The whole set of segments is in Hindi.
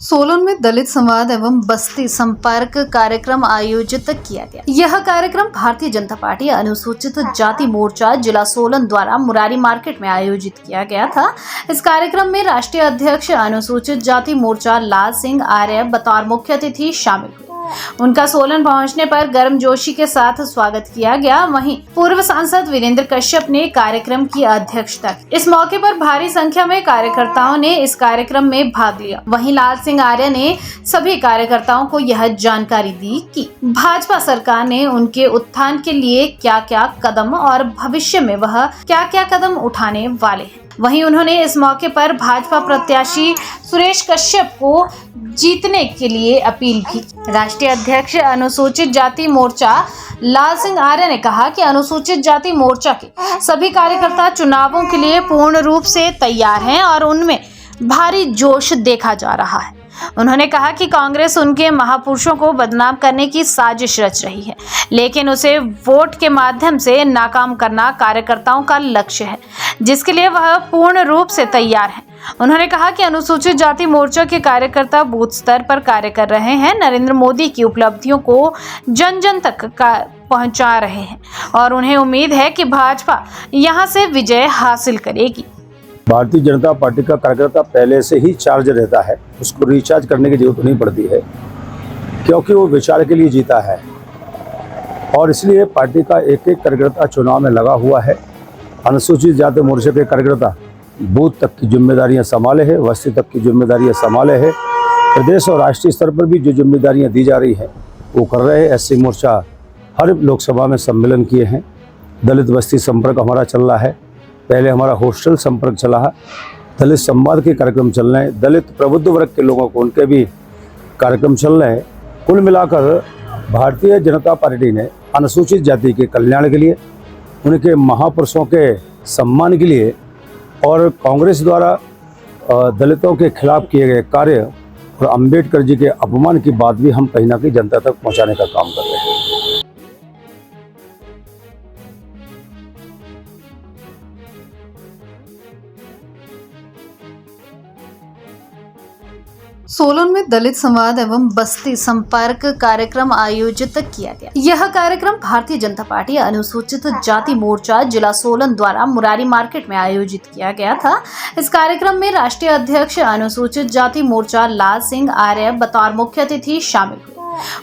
सोलन में दलित संवाद एवं बस्ती संपर्क कार्यक्रम आयोजित किया गया। यह कार्यक्रम भारतीय जनता पार्टी अनुसूचित जाति मोर्चा जिला सोलन द्वारा मुरारी मार्केट में आयोजित किया गया था। इस कार्यक्रम में राष्ट्रीय अध्यक्ष अनुसूचित जाति मोर्चा लाल सिंह आर्य बतौर मुख्य अतिथि शामिल हुए। उनका सोलन पहुंचने पर गर्मजोशी के साथ स्वागत किया गया। वहीं पूर्व सांसद वीरेंद्र कश्यप ने कार्यक्रम की अध्यक्षता की। इस मौके पर भारी संख्या में कार्यकर्ताओं ने इस कार्यक्रम में भाग लिया। वहीं लाल सिंह आर्य ने सभी कार्यकर्ताओं को यह जानकारी दी कि भाजपा सरकार ने उनके उत्थान के लिए क्या क्या कदम और भविष्य में वह क्या क्या कदम उठाने वाले हैं। वहीं उन्होंने इस मौके पर भाजपा प्रत्याशी सुरेश कश्यप को जीतने के लिए अपील भी की। राष्ट्रीय अध्यक्ष अनुसूचित जाति मोर्चा लाल सिंह आर्य ने कहा कि अनुसूचित जाति मोर्चा के सभी कार्यकर्ता चुनावों के लिए पूर्ण रूप से तैयार हैं और उनमें भारी जोश देखा जा रहा है। उन्होंने कहा कि कांग्रेस उनके महापुरुषों को बदनाम करने की साजिश रच रही है, लेकिन उसे वोट के माध्यम से नाकाम करना कार्यकर्ताओं का लक्ष्य है, जिसके लिए वह पूर्ण रूप से तैयार है। उन्होंने कहा कि अनुसूचित जाति मोर्चा के कार्यकर्ता बूथ स्तर पर कार्य कर रहे हैं, नरेंद्र मोदी की उपलब्धियों को जन जन तक पहुंचा रहे हैं और उन्हें उम्मीद है कि भाजपा यहां से विजय हासिल करेगी। भारतीय जनता पार्टी का कार्यकर्ता पहले से ही चार्ज रहता है, उसको रिचार्ज करने की जरूरत नहीं पड़ती है, क्योंकि वो विचार के लिए जीता है और इसलिए पार्टी का एक एक कार्यकर्ता चुनाव में लगा हुआ है। अनुसूचित जाति मोर्चे के कार्यकर्ता बूथ तक की जिम्मेदारियां संभाले हैं, बस्ती तक की जिम्मेदारियां संभाले हैं। प्रदेश और राष्ट्रीय स्तर पर भी जो जिम्मेदारियां दी जा रही हैं वो कर रहे हैं। एससी मोर्चा हर लोकसभा में सम्मेलन किए हैं। दलित बस्ती संपर्क हमारा चल रहा है, पहले हमारा हॉस्टल संपर्क चला है, दलित संवाद के कार्यक्रम चल रहे हैं, दलित प्रबुद्ध वर्ग के लोगों को उनके भी कार्यक्रम चल रहे हैं। कुल मिलाकर भारतीय जनता पार्टी ने अनुसूचित जाति के कल्याण के लिए, उनके महापुरुषों के सम्मान के लिए और कांग्रेस द्वारा दलितों के खिलाफ किए गए कार्य और अंबेडकर जी के अपमान की बात भी हम कहीं ना कहीं जनता तक पहुँचाने का काम कर रहे हैं। सोलन में दलित संवाद एवं बस्ती संपर्क कार्यक्रम आयोजित किया गया। यह कार्यक्रम भारतीय जनता पार्टी अनुसूचित जाति मोर्चा जिला सोलन द्वारा मुरारी मार्केट में आयोजित किया गया था। इस कार्यक्रम में राष्ट्रीय अध्यक्ष अनुसूचित जाति मोर्चा लाल सिंह आर्य बतौर मुख्य अतिथि शामिल हुए।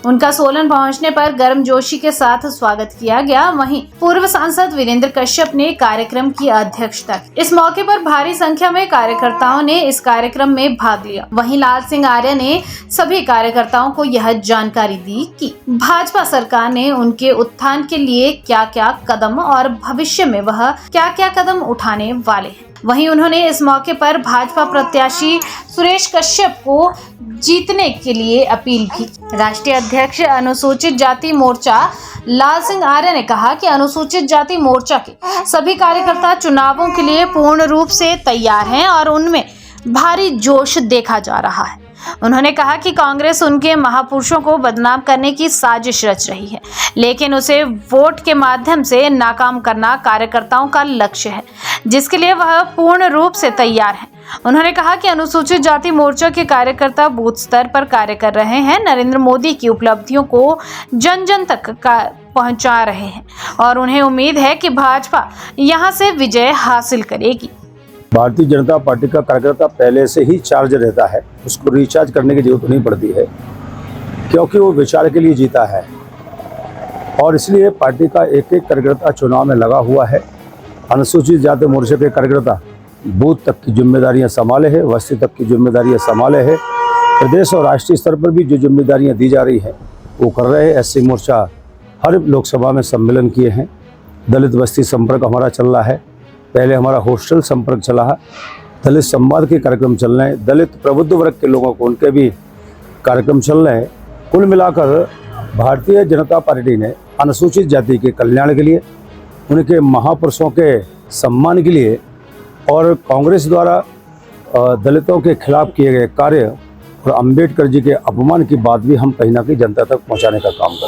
उनका सोलन पहुंचने पर गर्मजोशी के साथ स्वागत किया गया। वहीं पूर्व सांसद वीरेंद्र कश्यप ने कार्यक्रम की अध्यक्षता की। इस मौके पर भारी संख्या में कार्यकर्ताओं ने इस कार्यक्रम में भाग लिया। वहीं लाल सिंह आर्य ने सभी कार्यकर्ताओं को यह जानकारी दी कि भाजपा सरकार ने उनके उत्थान के लिए क्या क्या कदम और भविष्य में वह क्या क्या कदम उठाने वाले हैं। वहीं उन्होंने इस मौके पर भाजपा प्रत्याशी सुरेश कश्यप को जीतने के लिए अपील भी की। राष्ट्रीय अध्यक्ष अनुसूचित जाति मोर्चा लाल सिंह आर्य ने कहा कि अनुसूचित जाति मोर्चा के सभी कार्यकर्ता चुनावों के लिए पूर्ण रूप से तैयार हैं और उनमें भारी जोश देखा जा रहा है। उन्होंने कहा कि कांग्रेस उनके महापुरुषों को बदनाम करने की साजिश रच रही है, लेकिन उसे वोट के माध्यम से नाकाम करना कार्यकर्ताओं का लक्ष्य है, जिसके लिए वह पूर्ण रूप से तैयार है। उन्होंने कहा कि अनुसूचित जाति मोर्चा के कार्यकर्ता बूथ स्तर पर कार्य कर रहे हैं, नरेंद्र मोदी की उपलब्धियों को जन जन तक पहुंचा रहे हैं और उन्हें उम्मीद है कि भाजपा यहां से विजय हासिल करेगी। भारतीय जनता पार्टी का कार्यकर्ता पहले से ही चार्ज रहता है, उसको रिचार्ज करने की जरूरत नहीं पड़ती है, क्योंकि वो विचार के लिए जीता है और इसलिए पार्टी का एक एक कार्यकर्ता चुनाव में लगा हुआ है। अनुसूचित जाति मोर्चे के कार्यकर्ता बूथ तक की जिम्मेदारियां संभाले हैं, बस्ती तक की जिम्मेदारियां संभाले हैं। प्रदेश और राष्ट्रीय स्तर पर भी जो जिम्मेदारियां दी जा रही हैं वो कर रहे हैं। एससी मोर्चा हर लोकसभा में सम्मेलन किए हैं। दलित बस्ती संपर्क हमारा चल रहा है, पहले हमारा हॉस्टल संपर्क चला है, दलित संवाद के कार्यक्रम चल रहे हैं, दलित प्रबुद्ध वर्ग के लोगों को उनके भी कार्यक्रम चल रहे हैं। कुल मिलाकर भारतीय जनता पार्टी ने अनुसूचित जाति के कल्याण के लिए, उनके महापुरुषों के सम्मान के लिए और कांग्रेस द्वारा दलितों के खिलाफ किए गए कार्य और अंबेडकर जी के अपमान की बात भी हम कहीं ना कहीं जनता तक पहुँचाने का काम कर रहे हैं।